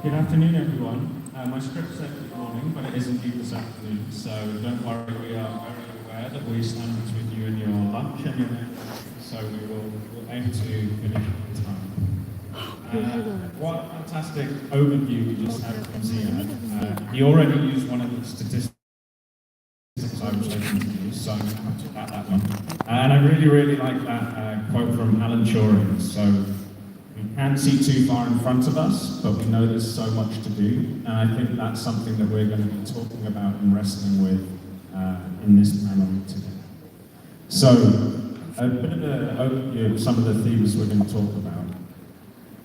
Good afternoon, everyone. My script said good morning, but it is indeed this afternoon, so don't worry, we are very aware that we stand between you and your lunch and your dinner, so we'll aim to finish on time. What a fantastic overview we just had from Ziad. He already used one of the statistics I was hoping to use, so I'm going to talk about that one. And I really like that quote from Alan Turing. So, we can't see too far in front of us, but we know there's so much to do, and I think that's something that we're going to be talking about and wrestling with in this panel today. So, a bit of an overview of some of the themes we're going to talk about.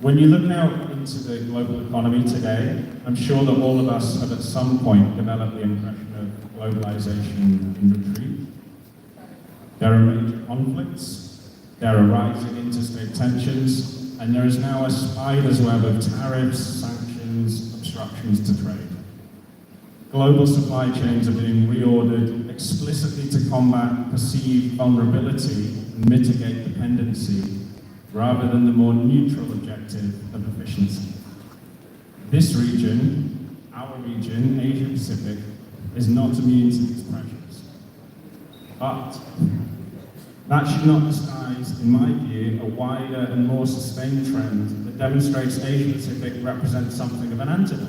When you look out into the global economy today, I'm sure that all of us have at some point developed the impression of globalization in retreat. There are major conflicts, there are rising interstate tensions, and there is now a spider's web of tariffs, sanctions, obstructions to trade. Global supply chains are being reordered explicitly to combat perceived vulnerability and mitigate dependency, rather than the more neutral objective of efficiency. This region, our region, Asia Pacific, is not immune to these pressures. But that should not disguise, in my view, a wider and more sustained trend that demonstrates Asia Pacific represents something of an antidote.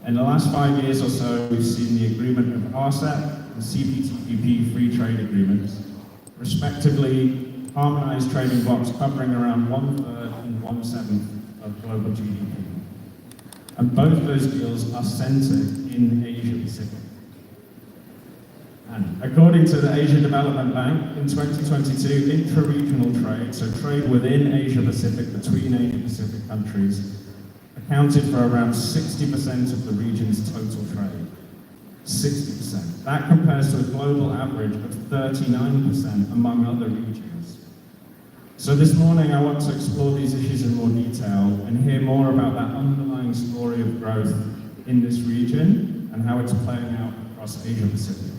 In the last 5 years or so, we've seen the agreement of RCEP and CPTPP free trade agreements, respectively harmonized trading blocks covering around 1/3 and 1/7 of global GDP. And both those deals are centered in Asia Pacific. And according to the Asia Development Bank, in 2022, intra-regional trade, so trade within Asia Pacific, between Asia Pacific countries, accounted for around 60% of the region's total trade. 60%. That compares to a global average of 39% among other regions. So this morning I want to explore these issues in more detail and hear more about that underlying story of growth in this region and how it's playing out across Asia Pacific.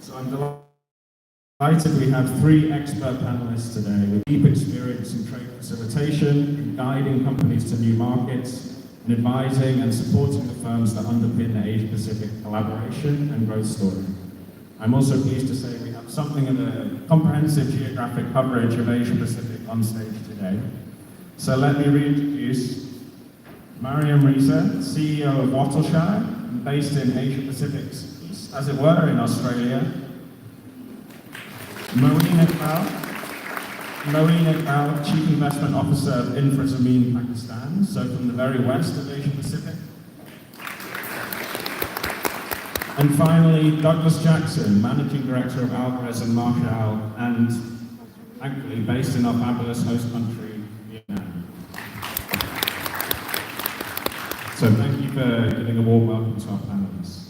So I'm delighted we have 3 expert panelists today with deep experience in trade facilitation, in guiding companies to new markets, in advising and supporting the firms that underpin the Asia Pacific collaboration and growth story. I'm also pleased to say we have something of a comprehensive geographic coverage of Asia Pacific on stage today. So let me reintroduce Mariam Riza, CEO of Wattleshire, based in Asia Pacific's East, as it were, in Australia. Moeen Iqbal, Chief Investment Officer of Infrazamin, Pakistan, so from the very west of Asia Pacific. And finally, Douglas Jackson, Managing Director of Alvarez and Marshall, and thankfully based in our fabulous host country, Vietnam. So thank you for giving a warm welcome to our panelists.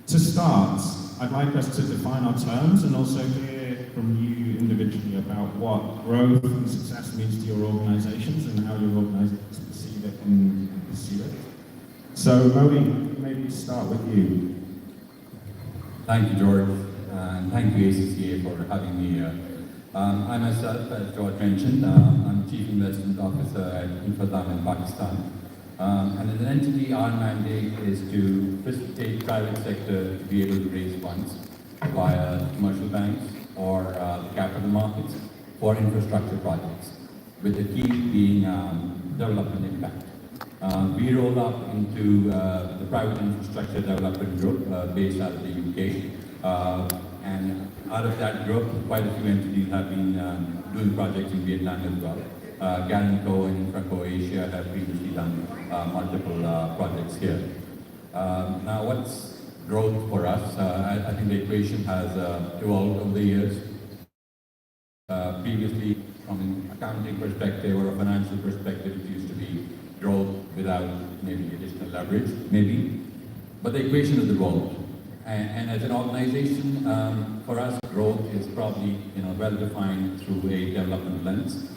To start, I'd like us to define our terms and also hear from you individually about what growth and success means to your organizations and how your organizations perceive it and pursue it. So, Moeen, maybe start with you. Thank you, George, and thank you, ACCA, for having me here. I myself, as George mentioned, I'm Chief Investment Officer at Infrazamin in Pakistan. And as an entity, our mandate is to facilitate private sector to be able to raise funds via commercial banks or the capital markets for infrastructure projects, with the key being development impact. We roll up into the private infrastructure development group based out of the UK, and out of that group, quite a few entities have been doing projects in Vietnam as well. Garanco and Infraco Asia have previously done multiple projects here. Now, what's growth for us? I think the equation has evolved over the years. Previously, from an accounting perspective or a financial perspective, it used to be growth without maybe additional leverage, maybe. But the equation has evolved. And as an organization, for us, growth is probably well-defined through a development lens,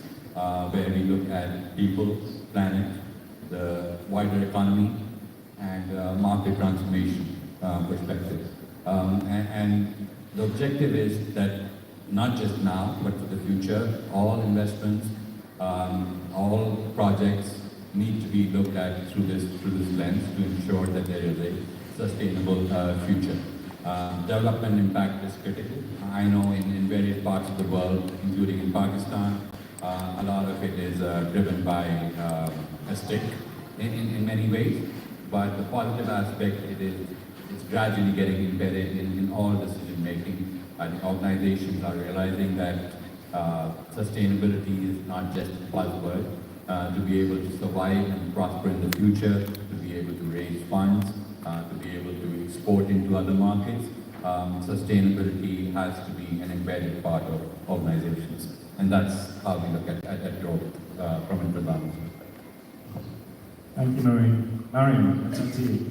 where we look at people, planet, the wider economy, and market transformation perspective. And the objective is that not just now, but for the future, all investments, all projects need to be looked at through this lens to ensure that there is a sustainable future. Development impact is critical. I know in various parts of the world, including in Pakistan, a lot of it is driven by a stick in many ways, but the positive aspect, it's gradually getting embedded in all decision making. I think organizations are realizing that sustainability is not just a buzzword. To be able to survive and prosper in the future, to be able to raise funds, to be able to export into other markets, sustainability has to be an embedded part of organizations. And that's how we look at growth from Infrasound's perspective. Thank you, Mariam. Mariam, it's up to you.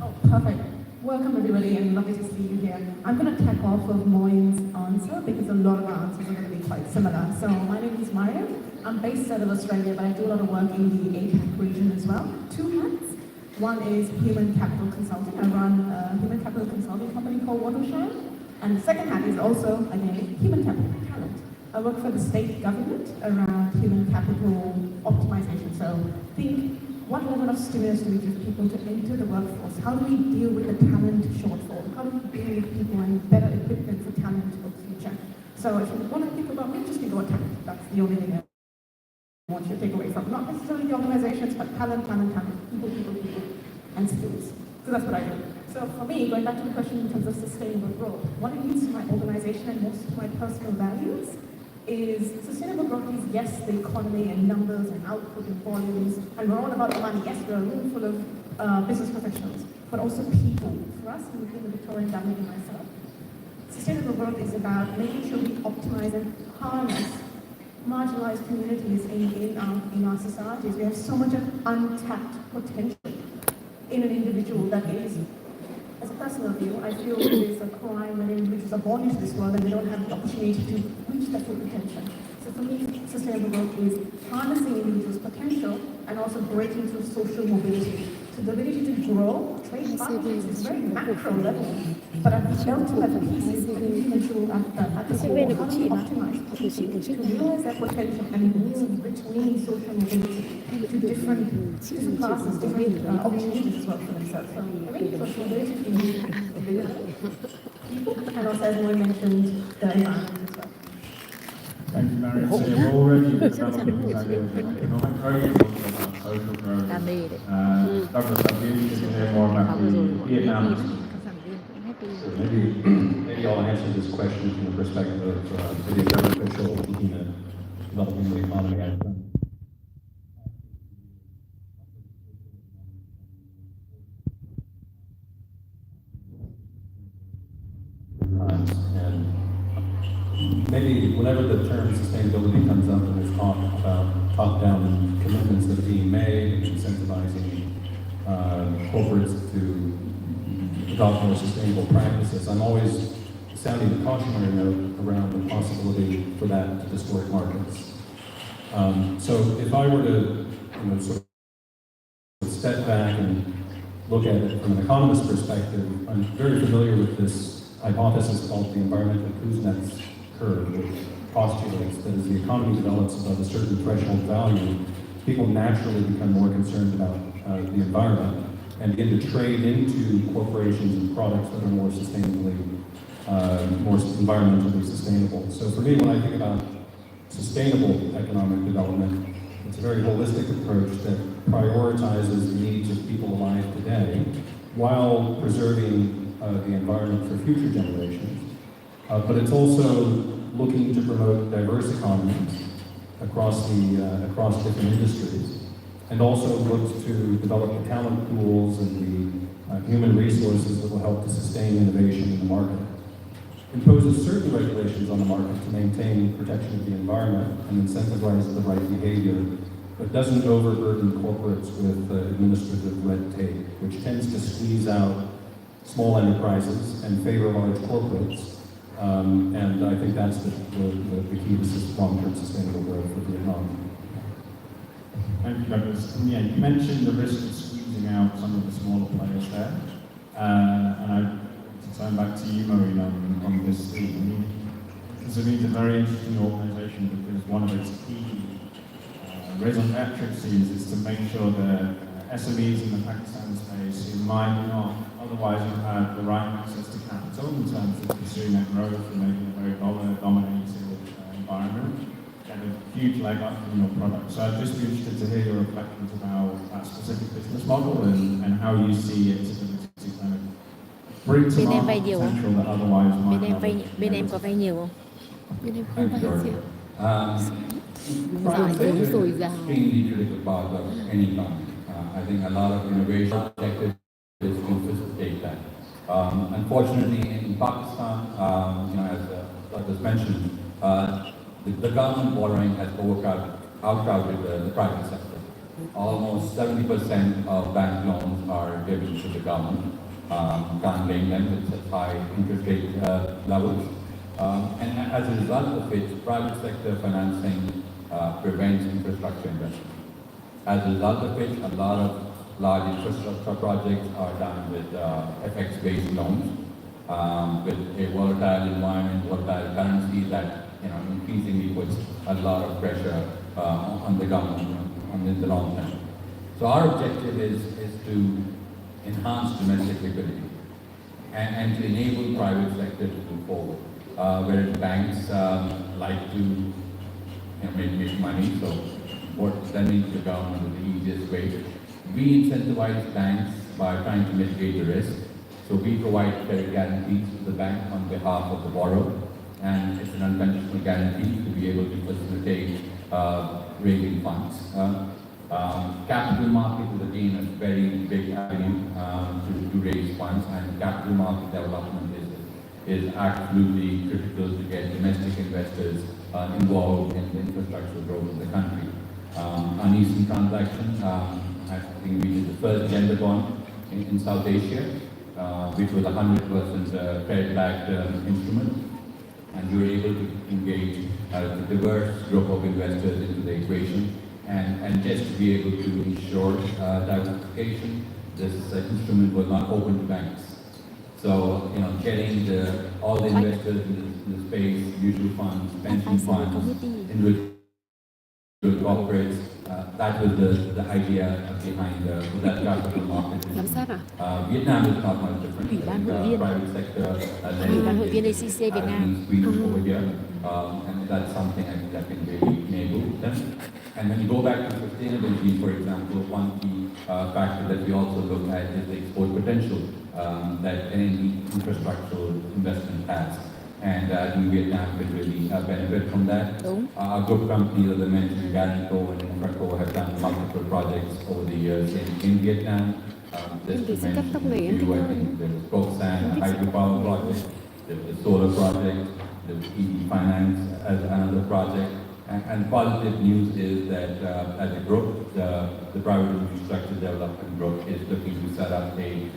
Oh, perfect. Welcome everybody and lovely to see you here. I'm going to tack off of Moin's answer because a lot of our answers are going to be quite similar. So my name is Mariam. I'm based out of Australia, but I do a lot of work in the APAC region as well. Two hats. One is human capital consulting. I run a human capital consulting company called Watershed. And the second hat is also, again, human capital talent. I work for the state government around human capital optimization. So think, what level of stimulus do we give people to enter the workforce? How do we deal with the talent shortfall? How do we deal with people and better equip them for talent for the future? So if you want to think about me, just think about talent. That's the only thing I want you to take away from. Not necessarily the organizations, but talent, people, and skills. So that's what I do. So for me, going back to the question in terms of sustainable growth, what it means to my organization and most of my personal values is sustainable growth is, yes, the economy and numbers and output and volumes, and we're all about the money. Yes, we're a room full of business professionals, but also people. For us, in the Victorian government and myself, sustainable growth is about making sure we optimize and harness marginalized communities in our societies. We have so much of untapped potential in an individual that is, as a personal view, I feel it is a crime when individuals are born into this world and they don't have the opportunity to reach their full potential. So for me, sustainable growth is harnessing individuals' potential and also breaking through social mobility. So the ability to grow, trade partnerships is very macro level, but at the ultimate piece is the individual at the core. How do we optimize people to realize their potential and move between social mobility to different classes, different opportunities as well for themselves. So I think social mobility is people, and also as Moin mentioned, the environment as well. Thank you, Mariam. So you're already developing this idea of economic growth, you're talking about social growth. Douglas, I'd be interested to hear more about the Vietnam. So maybe I'll answer this question from the perspective of maybe a government official looking at developing the economy. And maybe whenever the term sustainability comes up and there's talk about top-down commitments that are being made and incentivizing corporates to adopt more sustainable practices, I'm always sounding the cautionary note around the possibility for that to distort markets. So if I were to sort of step back and look at it from an economist's perspective, I'm very familiar with this hypothesis called the environmental Kuznets curve, which postulates that as the economy develops above a certain threshold value, people naturally become more concerned about the environment and begin to trade into corporations and products that are more sustainably, more environmentally sustainable. So for me, when I think about sustainable economic development, it's a very holistic approach that prioritizes the needs of people alive today while preserving the environment for future generations. But it's also looking to promote diverse economies across different industries, and also looks to develop the talent pools and the human resources that will help to sustain innovation in the market. Imposes certain regulations on the market to maintain protection of the environment and incentivize the right behavior, but doesn't overburden corporates with administrative red tape, which tends to squeeze out small enterprises and favor large corporates. And I think that's the key to long-term sustainable growth for Vietnam. Thank you, Douglas. And yeah, you mentioned the risk of squeezing out some of the smaller players there. And I want to turn back to you, Maureen, on this theme. Because it's a very interesting organisation because one of its key raise on metrics is to make sure that SMEs in the Pakistan space who might not otherwise have had the right access to capital in terms of pursuing their growth and making a very dollar-dominated environment, get a huge leg up from your product. So I'd just be interested to hear your reflections about that specific business model and how you see its ability to kind of bring to market potential that otherwise might not have. Bên em có vay nhiều không? Bên em không Thank vay you, gì. Private sector is dồi an dào. extremely critical part of any economy. I think a lot of innovation objective is to facilitate that. Unfortunately, in Pakistan, as was mentioned, the government borrowing has outcrowded the private sector. Almost 70% of bank loans are given to the government. Can't blame them with such high interest rate levels. And as a result of which, private sector financing prevents infrastructure investment. As a result of which, a lot of large infrastructure projects are done with FX-based loans, with a volatile environment, volatile currency that increasingly puts a lot of pressure on the government in the long term. So our objective is to enhance domestic liquidity and to enable private sector to move forward. Whereas banks like to make money, so what's lending to the government is the easiest way. We incentivize banks by trying to mitigate the risk. So we provide credit guarantees to the bank on behalf of the borrower, and it's an unconditional guarantee to be able to facilitate raising funds. Capital market is again a very big avenue to raise funds, and capital market development is absolutely critical to get domestic investors involved in the infrastructure growth of the country. An recent transaction, I think we did the first gender bond in South Asia, which was a 100% credit-backed instrument, and we were able to engage a diverse group of investors into the equation, and just to be able to ensure diversification, this instrument was not open to banks. So, getting all the investors in the space, mutual funds, pension funds, individual corporates, that was the idea behind that capital market. Vietnam is not much different. Private sector, Ủy ban hội viên ACCA Việt Nam. over here, and that's something I think that can really enable them. And when you go back to sustainability, for example, one key factor that we also look at is the export potential that any infrastructural investment has. And I think Vietnam will really benefit from that. Our group companies, as I mentioned, Garanco and Infraco, have done multiple projects over the years in Vietnam. Just to mention a few, I think there was Coxsand, a hydropower project, there was a solar project, there was EV Finance as another project. And positive news is that as a group, the private infrastructure development group is looking to set up a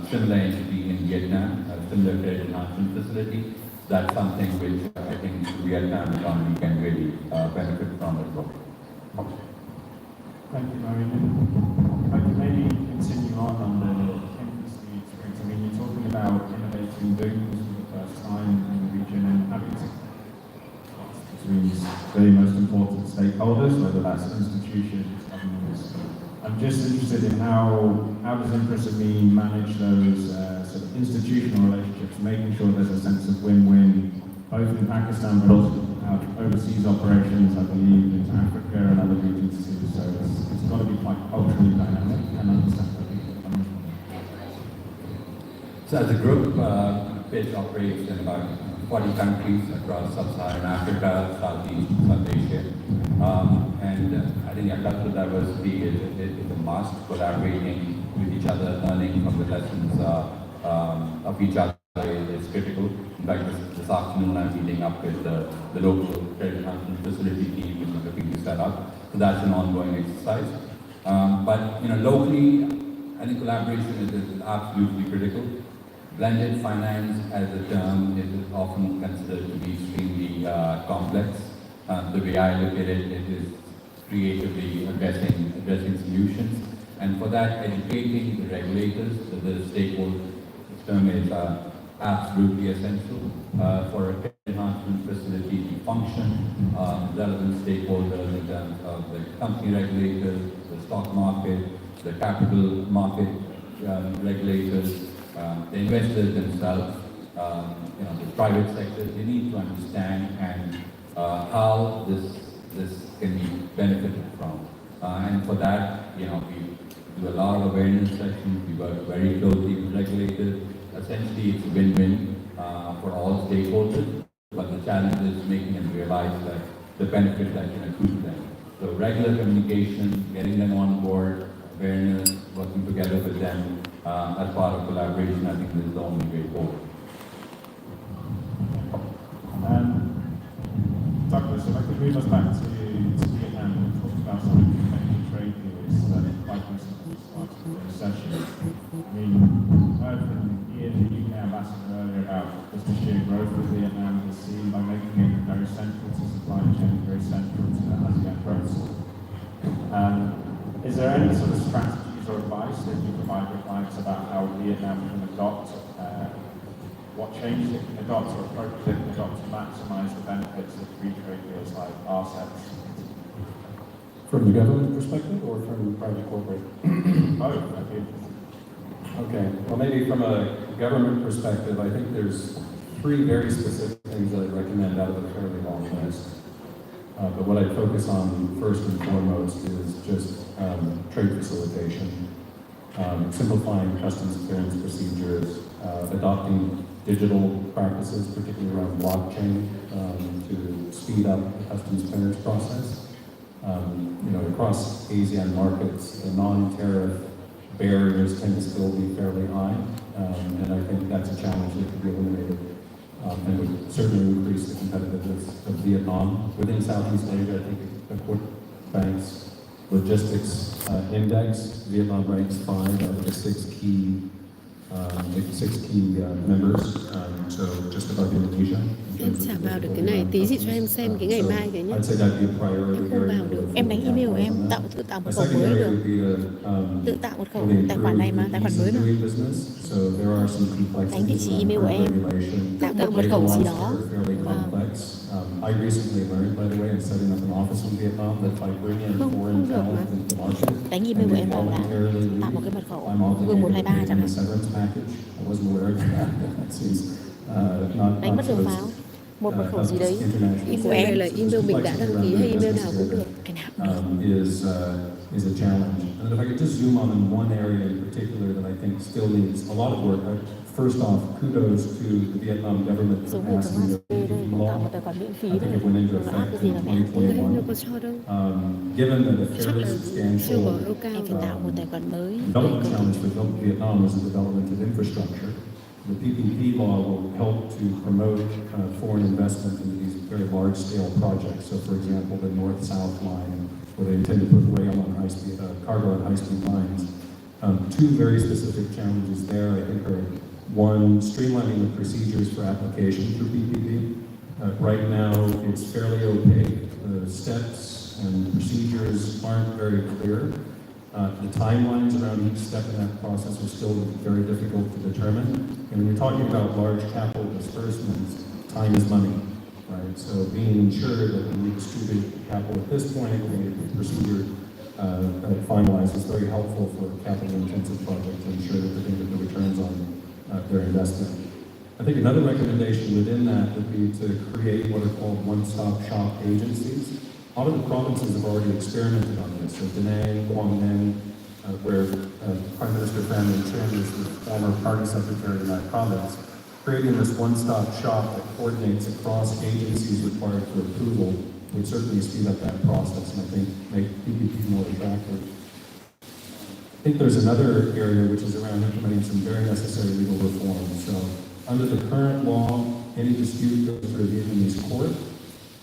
similar entity in Vietnam, a similar credit enhancement facility. That's something which I think Vietnam economy can really benefit from as well. Thank you, Marian. If I could maybe continue on the industry experience. I mean, you're talking about innovating vehicles for the first time in the region and having to between the most important stakeholders, whether that's institutions, governments. I'm just interested in how does InfraSME manage those sort of institutional relationships, making sure there's a sense of win-win, both in Pakistan but also overseas operations, I believe, into Africa and other regions too. So it's got to be quite culturally dynamic and understand where people are coming from. So as a group, PITCH operates in about 40 countries across sub-Saharan Africa, Southeast Asia. And I think cultural diversity is a must, collaborating with each other, learning from the lessons of each other is critical. In fact, this afternoon I'm meeting up with the local credit enhancement facility team, which is looking to set up. So that's an ongoing exercise. But locally, I think collaboration is absolutely critical. Blended finance as a term is often considered to be extremely complex. The way I look at it is creatively addressing solutions. And for that, educating the regulators, the stakeholders, this term is absolutely essential for a enhancement facility to function. Relevant stakeholders in terms of the company regulators, the stock market, the capital market regulators, the investors themselves, the private sector. They need to understand and how this can be benefited from. And for that, we do a lot of awareness sessions. We work very closely with regulators. Essentially, it's a win-win for all stakeholders. But the challenge is making them realize that the benefit that can accrue to them. So regular communication, getting them on board, awareness, working together with them as part of collaboration, I think is the only way forward. Douglas, if I could move us back to Vietnam and talk about some of the effective trade deals that quite recently started the session. I mean, I heard from Ian, the UK ambassador, earlier about just the sheer growth of Vietnam is seen by making it very central to supply chain, very central to the ASEAN growth. Is there any sort of strategies or advice that you provide your clients about how Vietnam can adopt, what changes it can adopt or approaches it can adopt to maximise the benefits of free trade deals like RCEPs? From the government perspective or from private corporate? Both, that'd be interesting. Okay, well maybe from a government perspective, I think there's three very specific things that I'd recommend out of a fairly long list. But what I'd focus on first and foremost is just trade facilitation, simplifying customs clearance procedures, adopting digital practices, particularly around blockchain, to speed up the customs clearance process. Across ASEAN markets, the non-tariff barriers tend to still be fairly high, and I think that's a challenge that could be eliminated and would certainly increase the competitiveness of Vietnam. Within Southeast Asia, I think according to Bank's logistics index, Vietnam ranks 5 out of the 6 key members, so just above Indonesia. Em chả vào được cái này, tí chị cho em xem cái ngày mai cái nhé. I'd say that'd be a priority. Em không vào được. Em đánh email của em tự tạo mật khẩu mới được. Tự tạo mật khẩu tài khoản này mà, tài khoản mới mà. Đánh địa chỉ email của em, tạo một mật khẩu gì đó. I recently learned, by the way, in setting up an office in Vietnam, that by bringing foreign talent into the market, đánh email của em vào là tạo một cái mật khẩu Google 123 chẳng hạn. I wasn't aware of that. That seems Đánh mất đường pháo, một mật khẩu gì đấy. Của em là email mình đã đăng ký hay email nào cũng được. Cái nào cũng được. Is a challenge. And if I could just zoom on one area in particular that I think still needs a lot of work. First off, kudos to the Vietnam government for passing the law. I think it went into effect in 2021. Given that a fairly substantial development challenge for Vietnam is the development of infrastructure, the PPP law will help to promote foreign investment into these very large-scale projects. So, for example, the North-South line, where they intend to put rail on high-speed, cargo on high-speed lines. Two very specific challenges there, I think, are one, streamlining the procedures for application through PPP. Right now, it's fairly opaque. The steps and procedures aren't very clear. The timelines around each step in that process are still very difficult to determine. And when you're talking about large capital disbursements, time is money, right? So being ensured that when we distribute capital at this point, we get the procedure finalized is very helpful for capital-intensive projects to ensure that they get the returns on their investment. I think another recommendation within that would be to create what are called one-stop shop agencies. A lot of the provinces have already experimented on this. So Da Nang, Quang Ninh, where Prime Minister Pham Minh Chinh is the former party secretary in that province, creating this one-stop shop that coordinates across agencies required for approval would certainly speed up that process and I think make PPP more attractive. I think there's another area which is around implementing some very necessary legal reforms. So under the current law, any dispute goes through a Vietnamese court.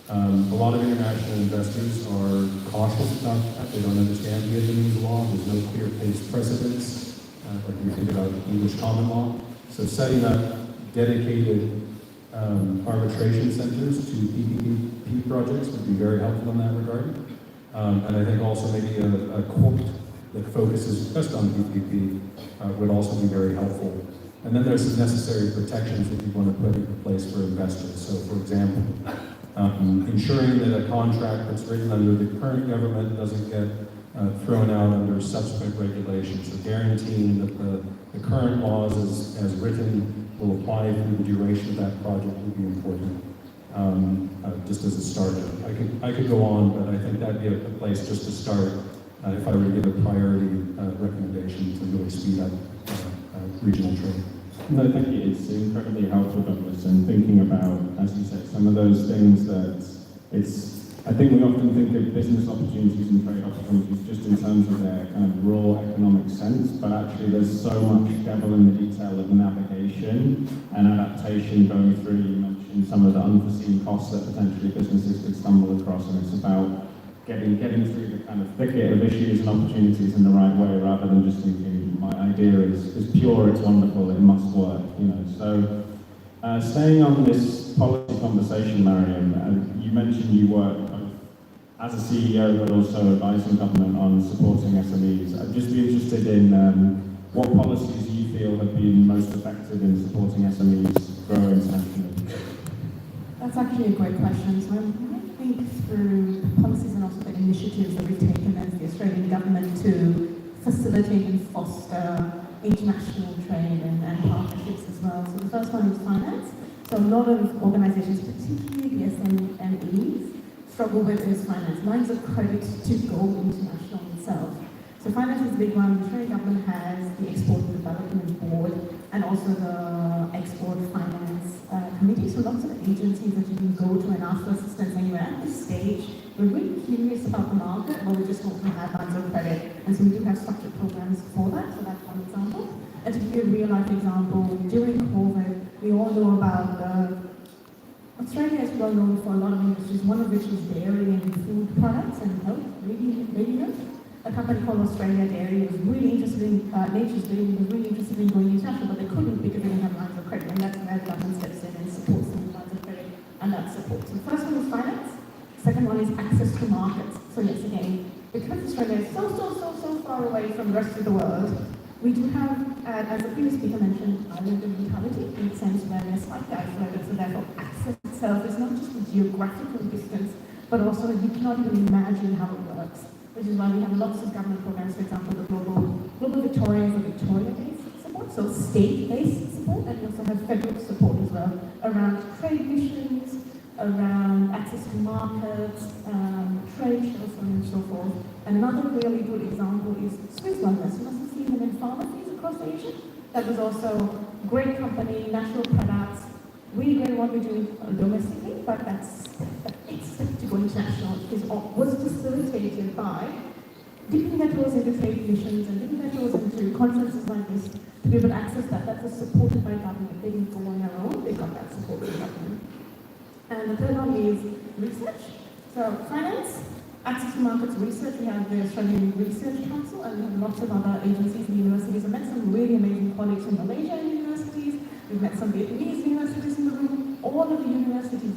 A lot of international investors are cautious about that. They don't understand Vietnamese law. There's no clear case precedents, like you think about English common law. So setting up dedicated arbitration centers to PPP projects would be very helpful in that regard. And I think also maybe a court that focuses just on PPP would also be very helpful. And then there's some necessary protections that you want to put into place for investors. So for example, ensuring that a contract that's written under the current government doesn't get thrown out under subsequent regulations. So guaranteeing that the current laws as written will apply through the duration of that project would be important. Just as a starter. I could go on, but I think that'd be a place just to start if I were to give a priority recommendation to really speed up regional trade. No, thank you. It's incredibly helpful, Douglas, and thinking about, as you said, some of those things that I think we often think of business opportunities and trade opportunities just in terms of their kind of raw economic sense, but actually there's so much devil in the detail of navigation and adaptation going through. You mentioned some of the unforeseen costs that potentially businesses could stumble across, and it's about getting through the kind of thicket of issues and opportunities in the right way, rather than just thinking my idea is pure, it's wonderful, it must work, you know. So staying on this policy conversation, Mariam, you mentioned you work as a CEO, but also advising government on supporting SMEs. I'd just be interested in what policies you feel have been most effective in supporting SMEs grow internationally. That's actually a great question. So when I think through policies and also the initiatives that we've taken as the Australian government to facilitate and foster international trade and partnerships as well. So the first one is finance. So a lot of organizations, particularly the SMEs, struggle with is finance. Lines of credit to go international itself. So finance is a big one. The Australian government has the Export and Development Board and also the Export Finance Committee. So lots of agencies that you can go to and ask for assistance anywhere. At this stage, we're really curious about the market, but we just don't have lines of credit. And so we do have structured programs for that. So that's one example. And to give you a real life example, during COVID, we all know about Australia is well known for a lot of industries, one of which is dairy and food products and health, readiness. A company called Australia Dairy was really interested in, Nature's Dairy was really interested in going international, but they couldn't because they didn't have lines of credit, and that's where the government steps in and supports them with lines of credit, and that supports. So the first one is finance, second one is access to markets. So yes, again, because Australia is so far away from the rest of the world, we do have, as the previous speaker mentioned, island mentality in the sense where we're slightly isolated, so therefore access itself is not just a geographical distance, but also you cannot even imagine how it works, which is why we have lots of government programs, for example, the Global Victorians and Victoria-based support, so state-based support, and we also have federal support as well, around trade missions, around access to markets, trade shows, so on and so forth. And another really good example is Swiss Wellness. You must have seen them in pharmacies across Asia. That was also a great company, natural products, really great what we're doing domestically, but that's to go international, was facilitated by dipping their toes into trade missions and dipping their toes into conferences like this to be able to access that. That was supported by government. They didn't go on their own, they got that support from government. And the third one is research. So finance, access to markets research. We have the Australian Research Council and we have lots of other agencies and universities. I've met some really amazing colleagues from Malaysian universities. We've met some Vietnamese universities in the room. All of the universities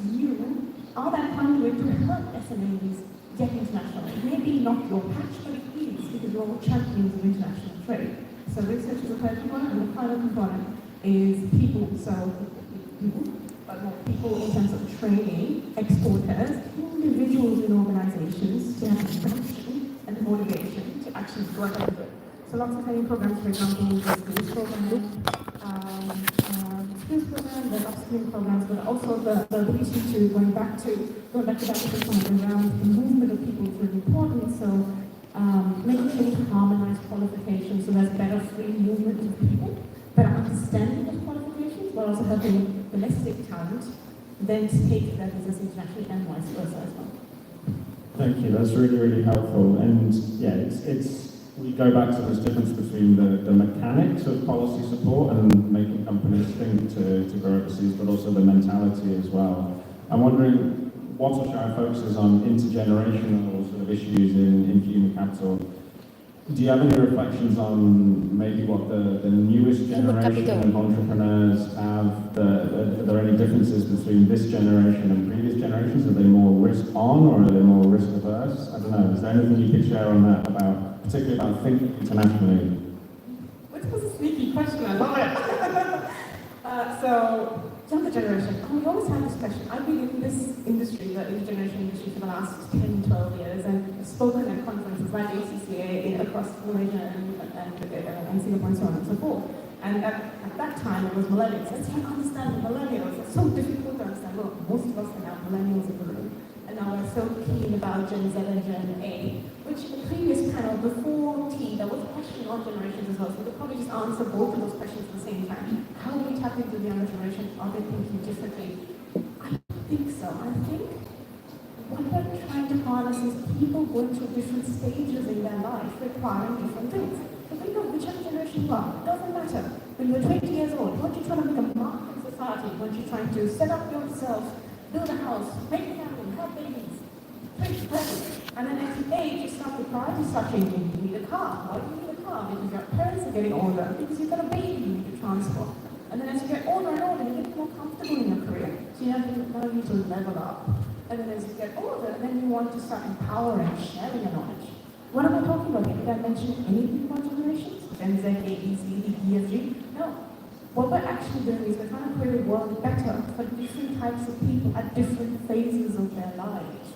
are that conduit to help SMEs get international. It may be not your patch, but it is because you're all champions of international trade. So research is a third component, and the final component is people. So people, but more people in terms of training, exporters, individuals in organizations to have the passion and the motivation to actually go ahead and do it. So lots of training programs, for example, the skills program, the upskilling programs, but also the ability to going back to that point around the movement of people is really important. So making sure to harmonize qualifications so there's better free movement of people, better understanding of qualifications, but also helping domestic talent then take their business internationally and vice versa as well. Thank you. That's really, really helpful. And yeah, it's we go back to this difference between the mechanics of policy support and making companies think to grow overseas, but also the mentality as well. I'm wondering what Australia focuses on intergenerational sort of issues in human capital. Do you have any reflections on maybe what the newest generation of entrepreneurs have? Are there any differences between this generation and previous generations? Are they more risk on or are they more risk averse? I don't know. Is there anything you could share on that, particularly about thinking internationally? Which was a sneaky question, I love it. So younger generation, and we always have this question. I've been in this industry, the intergeneration industry, for the last 10, 12 years, and spoken at conferences like ACCA across Malaysia and Singapore and so on and so forth. And at that time, it was millennials. Let's try to understand the millennials. It's so difficult to understand. Look, most of us are now millennials in the room. And now we're so keen about Gen Z and Gen A, which in the previous panel, before T, there was a question on generations as well. So we'll probably just answer both of those questions at the same time. How do we tap into the younger generation? Are they thinking differently? I think so. I think what we're trying to harness is people going through different stages in their life requiring different things. So think of whichever generation you are, it doesn't matter. When you're 20 years old, weren't you trying to make a mark in society? Weren't you trying to set up yourself, build a house, make a family, have babies, preach present? And then as you age, you start to priorities start changing. You need a car. Why do you need a car? Because your parents are getting older, because you've got a baby you need to transport. And then as you get older and older, you get more comfortable in your career. So you now need to level up. And then as you get older, then you want to start empowering, sharing your knowledge. What am I talking about here? Did I mention anything about generations? Gen Z, A, B, C, D, E, F, G? No. What we're actually doing is we're trying to create a world better for different types of people at different phases of their lives.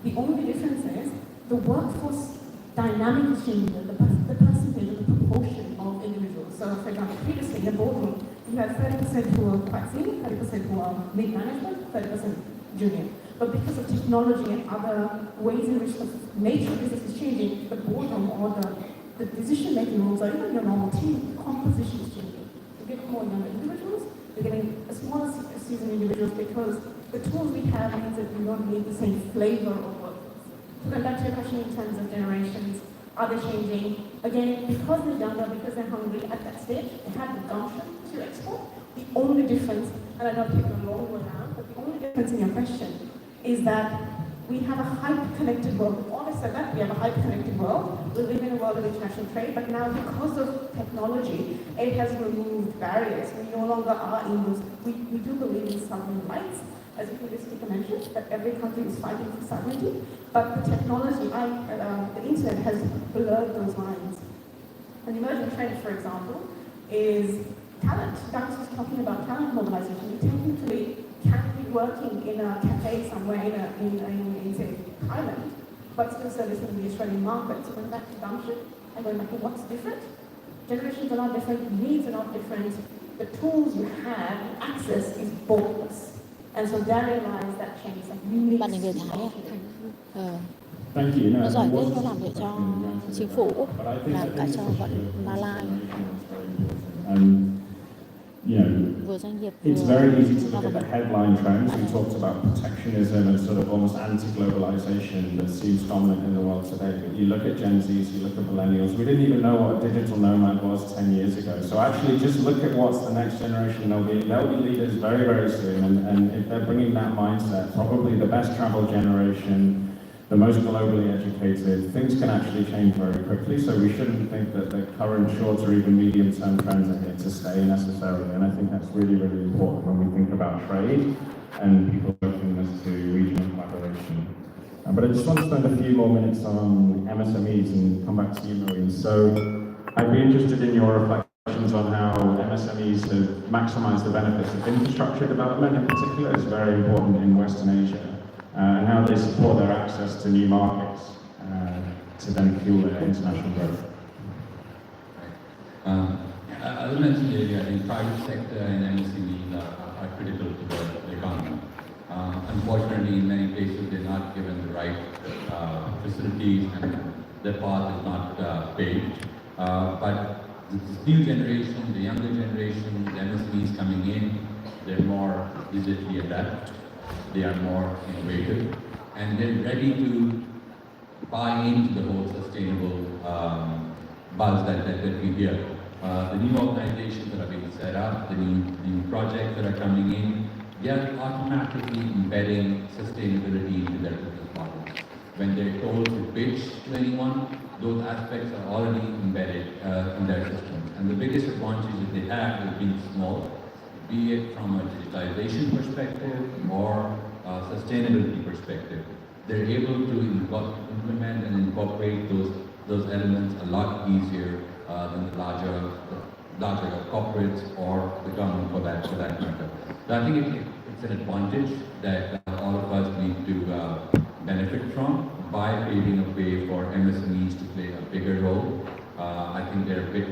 The only difference is the workforce dynamic is changing, the percentage or the proportion of individuals. So, for example, previously in the boardroom, you had 30% who are quite senior, 30% who are mid-management, 30% junior. But because of technology and other ways in which the nature of business is changing, the boardroom or the decision-making roles or even your normal team composition is changing. You're getting more younger individuals, you're getting a smaller seasoned individuals because the tools we have means that we don't need the same flavor of workforce. So going back to your question in terms of generations, are they changing? Again, because they're younger, because they're hungry at that stage, they have the gumption to export. The only difference, and I know people are long way around, but the only difference in your question is that we have a hyper-connected world. We've always said that, we have a hyper-connected world. We live in a world of international trade, but now because of technology, it has removed barriers. We no longer are in those, we do believe in sovereign rights, as the previous speaker mentioned, that every country is fighting for sovereignty, but the technology, the internet has blurred those lines. An emerging trend, for example, is talent. Douglas was talking about talent mobilization. You technically can be working in a cafe somewhere in say, Thailand, but still servicing the Australian market. So going back to gumption and going back to what's different, generations are not different, needs are not different, the tools you have, access is boundless. And so therein lies that change, that unique. Bạn này người Thái à? Thank you. No, Nó giỏi it nhất, was nó làm việc cho chính phủ, làm cả cho bọn Malai. You know, it's very easy to look at the headline trends. We talked about protectionism and sort of almost anti-globalization that seems dominant in the world today. But you look at Gen Zs, you look at millennials. We didn't even know what a digital nomad was 10 years ago. So actually just look at what's the next generation. They'll be leaders very, very soon. And if they're bringing that mindset, probably the best travel generation, the most globally educated, things can actually change very quickly, so we shouldn't think that the current short or even medium-term trends are here to stay necessarily, and I think that's really, really important when we think about trade and people's openness to regional collaboration. But I just want to spend a few more minutes on MSMEs and come back to you, Maureen. So I'd be interested in your reflections on how MSMEs have maximised the benefits of infrastructure development in particular is very important in Western Asia. And how they support their access to new markets to then fuel their international growth. As I mentioned earlier, I think private sector and MSMEs are critical to the economy. Unfortunately, in many places, they're not given the right facilities and their path is not paved. But this new generation, the younger generation, the MSMEs coming in, they're more digitally adept. They are more innovative, and they're ready to buy into the whole sustainable buzz that we hear. The new organizations that are being set up, the new projects that are coming in, they are automatically embedding sustainability into their business models. When they're told to pitch to anyone, those aspects are already embedded in their systems. And the biggest advantage that they have is being small, be it from a digitization perspective or a sustainability perspective. They're able to implement and incorporate those elements a lot easier than the larger corporates or the government for that matter. So I think it's an advantage that all of us need to benefit from by paving a way for MSMEs to play a bigger role. I think they're a bit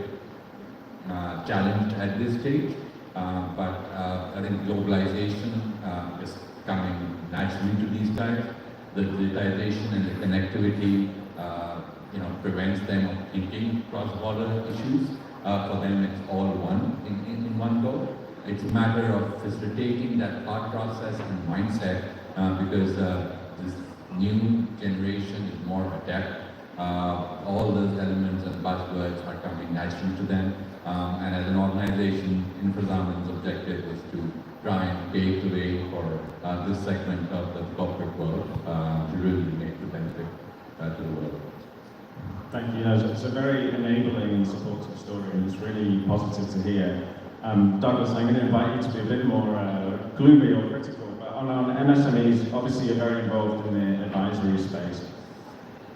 challenged at this stage, but I think globalization is coming naturally to these guys. The digitization and the connectivity prevents them of thinking cross-border issues. For them, it's all one in one go. It's a matter of facilitating that thought process and mindset because this new generation is more adept. All those elements and buzzwords are coming naturally to them. And as an organization, InfoZamen's objective is to try and pave the way for this segment of the corporate world to really make the benefit to the world. Thank you. It's a very enabling and supportive story, and it's really positive to hear. Douglas, I'm going to invite you to be a bit more gloomy or critical, but on MSMEs, obviously you're very involved in the advisory space.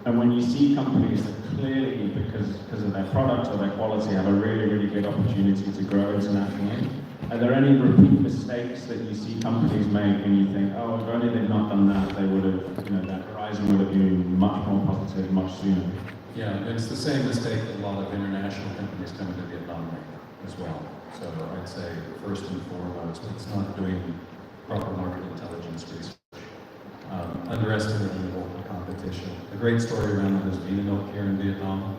And when you see companies that clearly, because of their product or their quality, have a really, really good opportunity to grow internationally, are there any repeat mistakes that you see companies make and you think, oh, if only they'd not done that, they would have, that horizon would have been much more positive, much sooner? Yeah, it's the same mistake that a lot of international companies come to Vietnam make as well. So I'd say first and foremost, it's not doing proper market intelligence research, underestimating the local competition. A great story around that is Vinamilk here in Vietnam.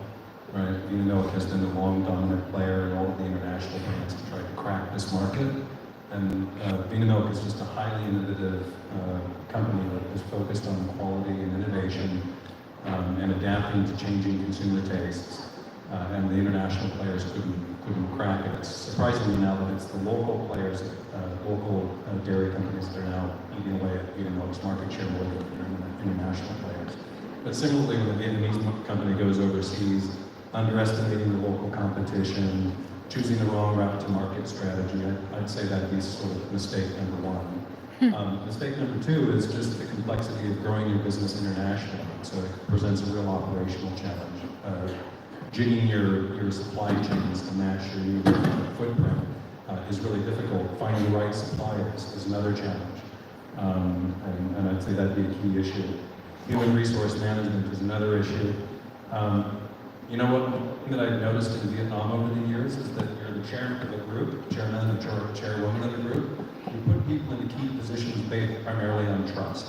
Right, Vinamilk has been the long dominant player in all of the international brands to try to crack this market. And Vinamilk is just a highly innovative company that is focused on quality and innovation and adapting to changing consumer tastes. And the international players couldn't crack it. It's surprisingly now that it's the local players, local dairy companies that are now eating away at Vinamilk's market share more than the international players. But similarly, when a Vietnamese company goes overseas, underestimating the local competition, choosing the wrong route to market strategy, I'd say that'd be sort of mistake number one. Mistake number two is just the complexity of growing your business internationally. So it presents a real operational challenge. Jigging your supply chains to match your footprint is really difficult. Finding the right suppliers is another challenge. And I'd say that'd be a key issue. Human resource management is another issue. You know what that I've noticed in Vietnam over the years is that you're the chairman of a group, chairman or chairwoman of a group. You put people in key positions based primarily on trust,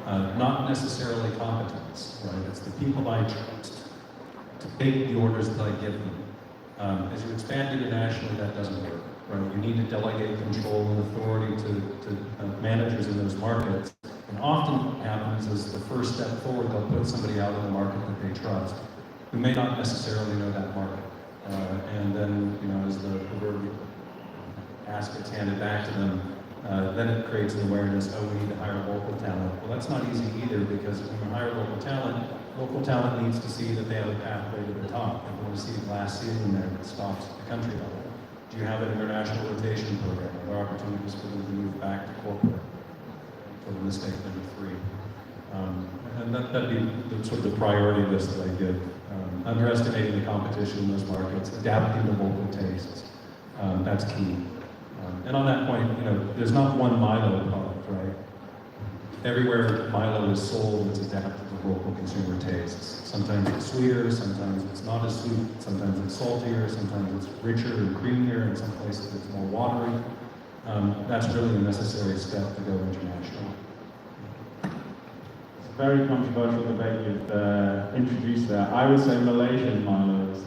not necessarily competence, right? It's the people I trust to take the orders that I give them. As you expand internationally, that doesn't work, right? You need to delegate control and authority to managers in those markets. And often what happens is the first step forward, they'll put somebody out in the market that they trust, who may not necessarily know that market. And then, as the word ask gets handed back to them, then it creates an awareness, we need to hire local talent. Well, that's not easy either, because when you hire local talent needs to see that they have a pathway to the top. They want to see a glass ceiling there that stops at the country level. Do you have an international rotation program? Are there opportunities for them to move back to corporate? For the mistake number three. And that'd be the sort of the priority list that I give. Underestimating the competition in those markets, adapting to local tastes. That's key. And on that point, there's not one Milo product, right? Everywhere Milo is sold, it's adapted to local consumer tastes. Sometimes it's sweeter, sometimes it's not as sweet, sometimes it's saltier, sometimes it's richer and creamier, in some places it's more watery. That's really a necessary step to go international. It's a very controversial debate you've introduced there. I would say Malaysian Milo is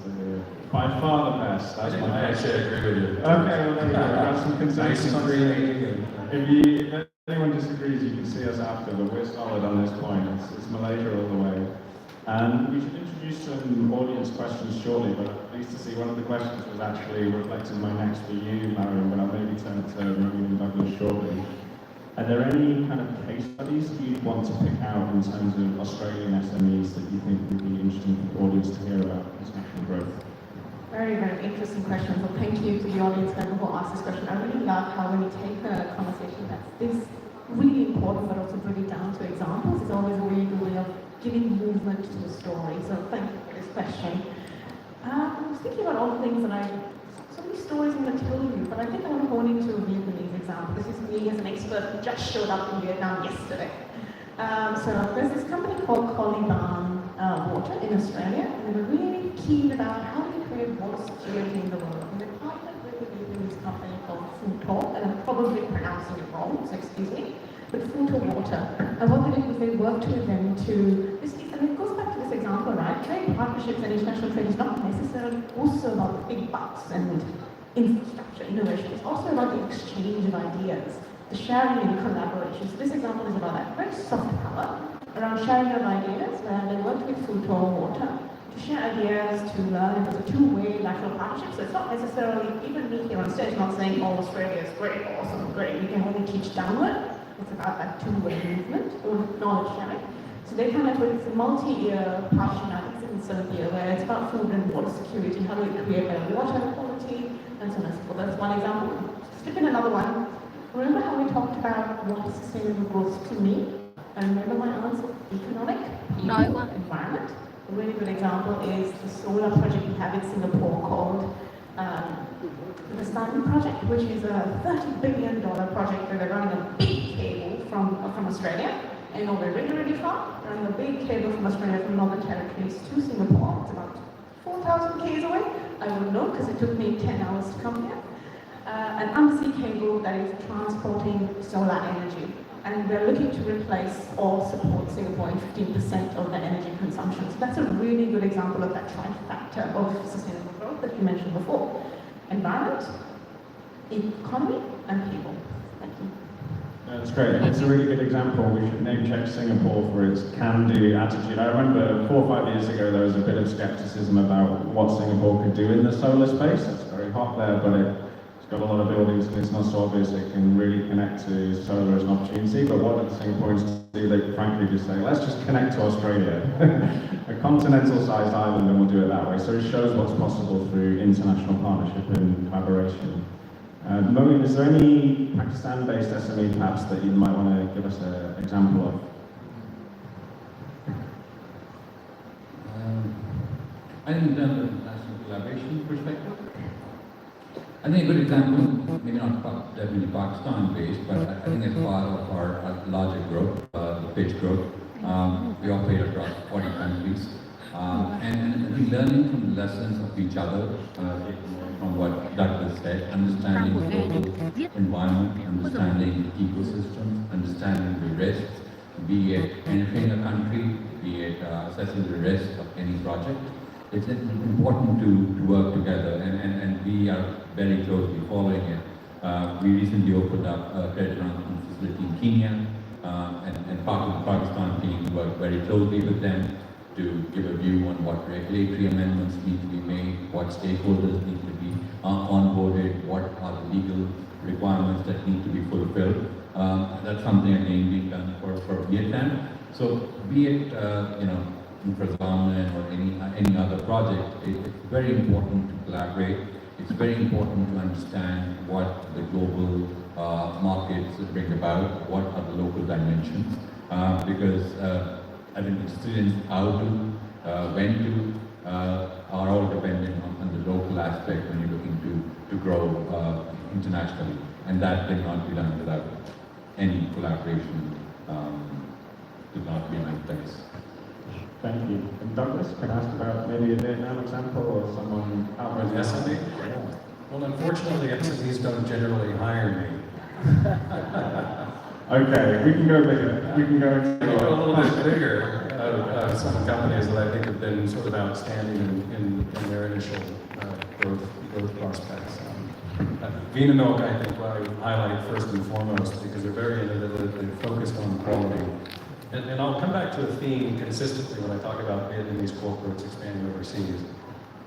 by far the best. That's my actually agree with you. Okay, well there you go. We've got some consensus on If anyone disagrees, you can see us after, but we're solid on this point. It's Malaysia all the way. And we should introduce some audience questions shortly, but I'm pleased to see one of the questions was actually reflecting my next for you, Marion, but I'll maybe turn it to Romy and Douglas shortly. Are there any kind of case studies you'd want to pick out in terms of Australian SMEs that you think would be interesting for the audience to hear about international growth? Very, very interesting question. So thank you to the audience member who asked this question. I really love how when you take a conversation that's this really important, but also bring it down to examples, it's always a really good way of giving movement to the story. So thank you for this question. I was thinking about all the things that I So many stories I'm going to tell you, but I think I want to hone into a Vietnamese example. This is me as an expert who just showed up in Vietnam yesterday. So there's this company called Water in Australia, and they were really keen about how do you create water security in the world. And they partnered with a Vietnamese company called Thông, and I'm probably pronouncing it wrong, so excuse me, but Water. And what they did was they worked with them to, and it goes back to this example, right? Trade partnerships and international trade is not necessarily also about the big bucks and infrastructure innovation. It's also about the exchange of ideas, the sharing and collaboration. So this example is about that very soft power around sharing of ideas, where they worked with Water to share ideas, to learn. It was a two-way lateral partnership, so it's not necessarily, even me here on stage, not saying, oh, Australia is great, awesome, great, we can only teach downward. It's about that two-way movement or knowledge sharing. So they come up with a multi-year partnership, I think it's in Serbia, where it's about food and water security, how do we create better water quality, and so on and so forth. That's one example. Slip in another one. Remember how we talked about what is sustainable growth to me? And remember my answer, economic, people, environment. A really good example is the solar project we have in Singapore called the Sun project, which is a $30 billion project where they're running a big cable from Australia. And we're really, really far. Running a big cable from Australia from Northern Territories to Singapore. It's about 4,000 k's away. I don't know because it took me 10 hours to come here. An undersea cable that is transporting solar energy. And we're looking to replace or support Singapore in 15% of their energy consumption. So that's a really good example of that trifecta of sustainable growth that you mentioned before. Environment, economy, and people. Thank you. That's great. It's a really good example. We should name check Singapore for its can-do attitude. I remember 4 or 5 years ago there was a bit of skepticism about what Singapore could do in the solar space. It's very hot there, but it's got a lot of buildings and it's not so obvious it can really connect to solar as an opportunity. But what did the Singaporeans do? They frankly just say, let's just connect to Australia. A continental-sized island, and we'll do it that way. So it shows what's possible through international partnership and collaboration. Moeen, is there any Pakistan-based SME perhaps that you might want to give us an example of? I think in terms of international collaboration perspective, I think a good example, maybe not definitely Pakistan-based, but I think as part of our larger group, the pitch group, we operate across 40 countries, and I think learning from the lessons of each other, from what Douglas said, understanding the local environment, understanding the ecosystem, understanding the risks, be it entering a country, be it assessing the risk of any project. It's important to work together, and we are very closely following it. We recently opened up a credit transfer facility in Kenya, and part of the Pakistan team worked very closely with them to give a view on what regulatory amendments need to be made, what stakeholders need to be onboarded, what are the legal requirements that need to be fulfilled. That's something again being done for Vietnam. So be it infrastructure or any other project, it's very important to collaborate. It's very important to understand what the global markets bring about, what are the local dimensions, because I think the students how to, when to, are all dependent on the local aspect when you're looking to grow internationally, and that cannot be done without any collaboration. Could not be in place. Thank you. And Douglas, can I ask about maybe a Vietnam example or someone out With there? SME? Yeah. Well, unfortunately, SMEs don't generally hire me. Okay, we can go bigger. We can go into We go a little bit bigger. Some companies that I think have been sort of outstanding in their initial growth prospects. Vinamilk, I think, I would highlight first and foremost because they're very innovative, they're focused on quality. And I'll come back to a theme consistently when I talk about Vietnamese corporates expanding overseas.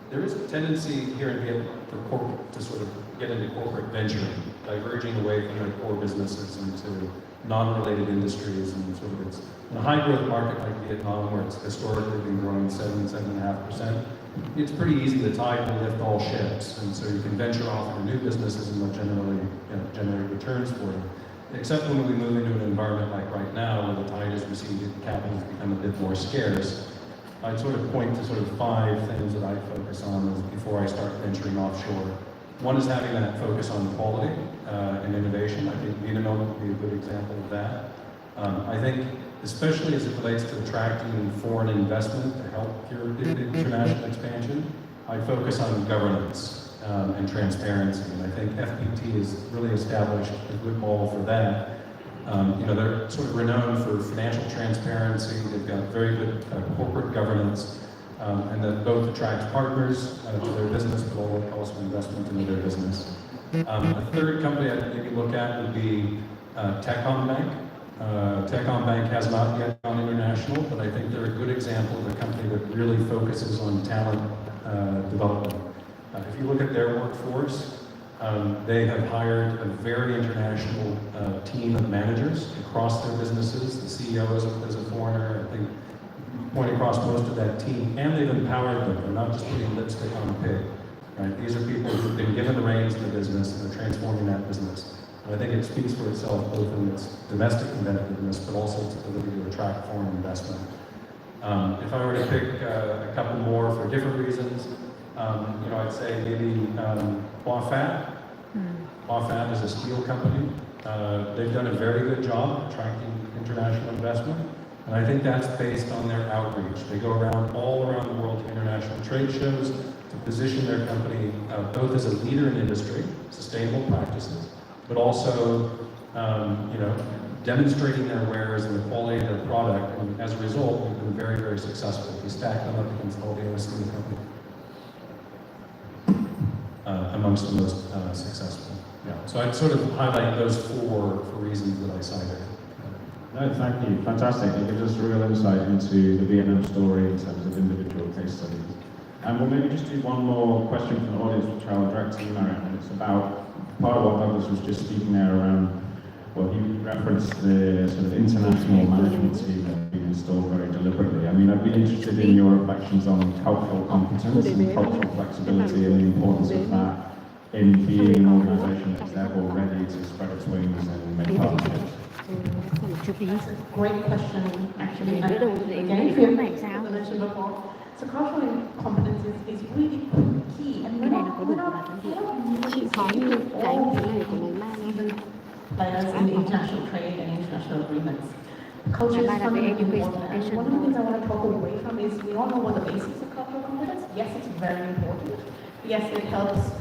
There is a tendency here in Vietnam for corporate to sort of get into corporate venturing, diverging away from their core businesses into non-related industries, and sort of it's in a high-growth market like Vietnam, where it's historically been growing 7.5%. It's pretty easy. The tide will lift all ships, and so you can venture off into new businesses, and they'll generally generate returns for you. Except when we move into an environment like right now, where the tide has receded, capital has become a bit more scarce. I'd sort of point to sort of 5 things that I focus on before I start venturing offshore. One is having that focus on quality and innovation. I think Vietnam would be a good example of that. I think, especially as it relates to attracting foreign investment to help your international expansion, I focus on governance and transparency. And I think FPT has really established a good model for that. They're sort of renowned for financial transparency. They've got very good corporate governance, and that both attracts partners to their business, but also investment into their business. A third company I'd maybe look at would be Techcom Bank. Techcom Bank has not yet gone international, but I think they're a good example of a company that really focuses on talent development. If you look at their workforce, they have hired a very international team of managers across their businesses. The CEO is a foreigner, I think, pointing across most of that team, and they've empowered them. They're not just putting lipstick on a pig. Right? These are people who've been given the reins of the business and they're transforming that business. And I think it speaks for itself both in its domestic competitiveness, but also its ability to attract foreign investment. If I were to pick a couple more for different reasons, I'd say maybe Fat. Fat is a steel company. They've done a very good job attracting international investment, and I think that's based on their outreach. They go all around the world to international trade shows to position their company both as a leader in industry, sustainable practices, but also demonstrating their wares and the quality of their product, and as a result, they've been very, very successful. We stack them up against all the other steel companies. Amongst the most successful. Yeah. So I'd sort of highlight those four for reasons that I cited. No, thank you. Fantastic. It gives us real insight into the Vietnam story in terms of individual case studies. And we'll maybe just do one more question from the audience, which I'll direct to you, Mariam, and it's about part of what Douglas was just speaking there around, well, he referenced the sort of international management team that has been installed very deliberately. I mean, I'd be interested in your reflections on cultural competence and cultural flexibility and the importance of that in being an organisation that's therefore ready to spread its wings and make partnerships. That's a great question, actually. Again, if you mentioned before, so cultural competence is really key. And we're not players in international trade and international agreements. Culture is fundamentally important. And one of the things I want to talk away from is we all know what the basics of cultural competence. Yes, it's very important. Yes, it helps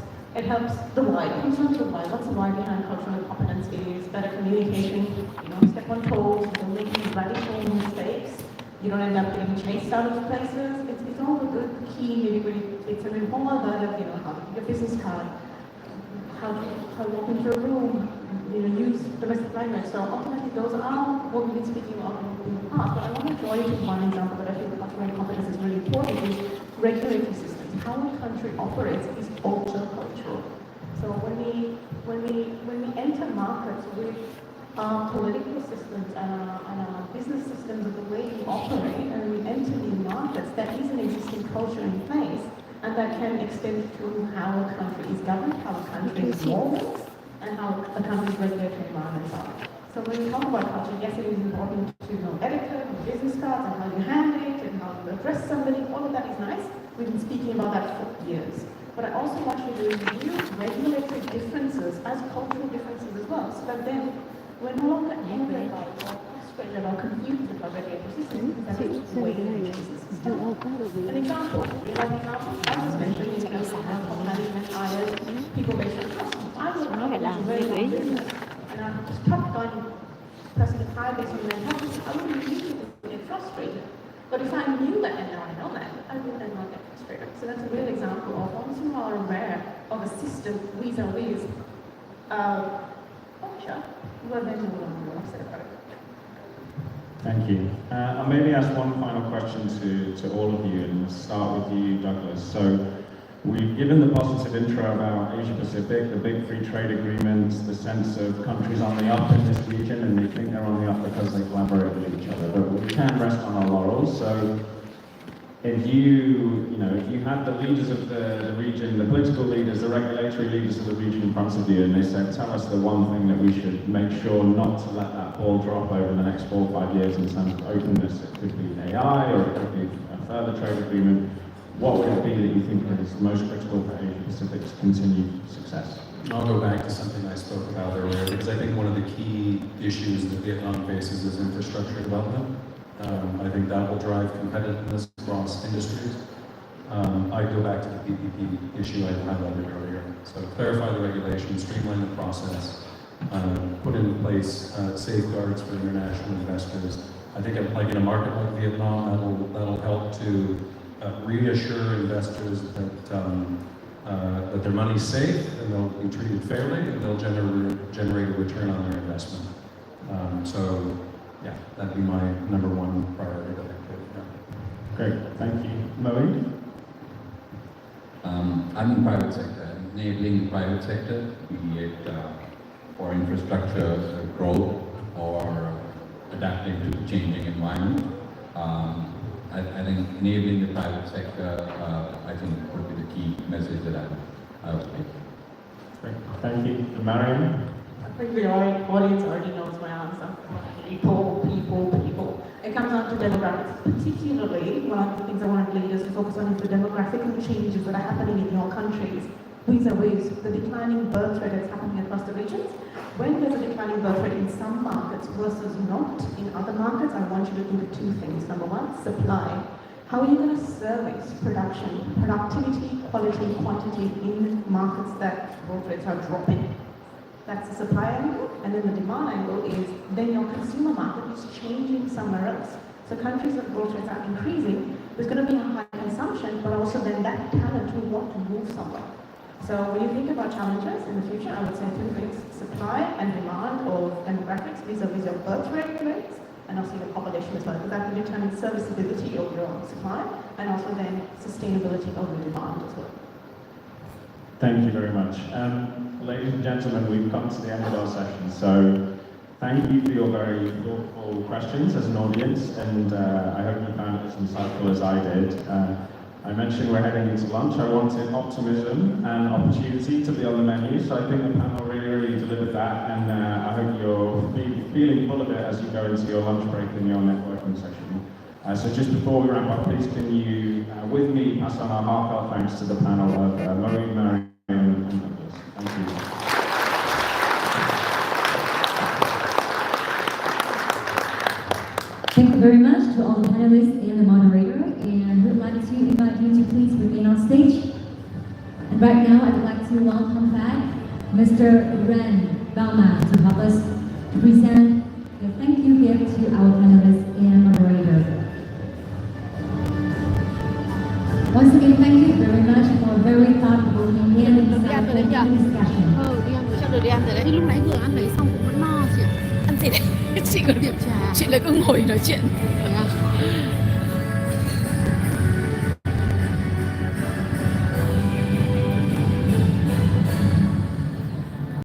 the why. It comes down to the why. What's the why behind cultural competence is better communication. You don't step on toes. You don't make these radical mistakes. You don't end up getting chased out of places. It's all the good key nitty-gritty. It's all about how to get your business card, how to walk into a room, use domestic language. So ultimately, those are what we've been speaking about in the past. But I want to draw you to one example that I think cultural competence is really important is regulatory systems. How a country operates is also cultural. So when we enter markets with our political systems and our business systems of the way we operate, and we enter new markets, there is an existing culture in place, and that can extend to how a country is governed, how a country is molded, and how a country's regulatory environments are. So when we talk about culture, yes, it is important to know etiquette and business cards and how you handle it and how you address somebody. All of that is nice. We've been speaking about that for years. But I also want you to view regulatory differences as cultural differences as well, so that then we're no longer angry about or frustrated or confused about regulatory systems, because that is the way the business is done. An example, I was mentioning top management hires people based on trust. I was not a very long business, and I'm just top-gun person to hire based on their trust. I wouldn't usually get frustrated. But if I knew that and now I know that, I wouldn't not get frustrated. So that's a real example of once you are aware of a system vis-a-vis culture, well then you will not be upset about it. Thank you. I'll maybe ask one final question to all of you, and we'll start with you, Douglas. So we've given the positive intro about Asia Pacific, the big free trade agreements, the sense of countries on the up in this region, and they think they're on the up because they collaborate with each other. But we can't rest on our laurels. So if you had the leaders of the region, the political leaders, the regulatory leaders of the region in front of you, and they said, tell us the one thing that we should make sure not to let that ball drop over the next 4 or 5 years in terms of openness. It could be AI, or it could be a further trade agreement. what would it be that you think is most critical for Asia Pacific's continued success? I'll go back to something I spoke about earlier, because I think one of the key issues that Vietnam faces is infrastructure development. I think that will drive competitiveness across industries. I go back to the PPP issue I highlighted earlier. So clarify the regulations, streamline the process, put into place safeguards for international investors. I think like in a market like Vietnam, that'll help to reassure investors that their money's safe and they'll be treated fairly and they'll generate a return on their investment. So yeah, that'd be my number one priority that I could. Yeah. Great, thank you. Moeen? I'm in private sector, enabling the private sector, be it for infrastructure growth or adapting to the changing environment. I think enabling the private sector, I think would be the key message that I would make. Great, thank you. Mariam? I think the audience already knows my answer. People. It comes down to demographics. Particularly, one of the things I want leaders to focus on is the demographical changes that are happening in your countries. Vis-a-vis the declining birth rate that's happening across the regions. When there's a declining birth rate in some markets versus not in other markets, I want you to do the two things. Number one, supply. How are you going to service production, productivity, quality, quantity in markets that growth rates are dropping? That's the supply angle. And then the demand angle is then your consumer market is changing somewhere else. So countries that growth rates are increasing, there's going to be a high consumption, but also then that talent will want to move somewhere. So when you think about challenges in the future, I would say two things: supply and demand of demographics vis-a-vis your birth rate rates, and also your population as well, because that will determine serviceability of your supply and also then sustainability of the demand as well. Thank you very much. Ladies and gentlemen, we've come to the end of our session, so thank you for your very thoughtful questions as an audience, and I hope you found it as insightful as I did. I mentioned we're heading into lunch. I wanted optimism and opportunity to be on the menu, so I think the panel really delivered that, and I hope you're feeling full of it as you go into your lunch break and your networking session. So just before we wrap up, please can you, with me, pass on our heartfelt thanks to the panel of Moeen, Mariam, and others. Thank you. Thank you very much to all the panelists and the moderator, and we'd like to invite you to please remain on stage. And right now, I'd like to welcome back Mr. Ren Bauma to help us to present the thank you gift to our panelists and moderator. Once again, thank you very much for a very thoughtful and insightful discussion. Chắc được đi ăn rồi đấy. Lúc nãy vừa ăn đấy xong cũng vẫn no chị ạ. Ăn gì đấy? Chị có điểm trà. Chị lại cứ ngồi nói chuyện.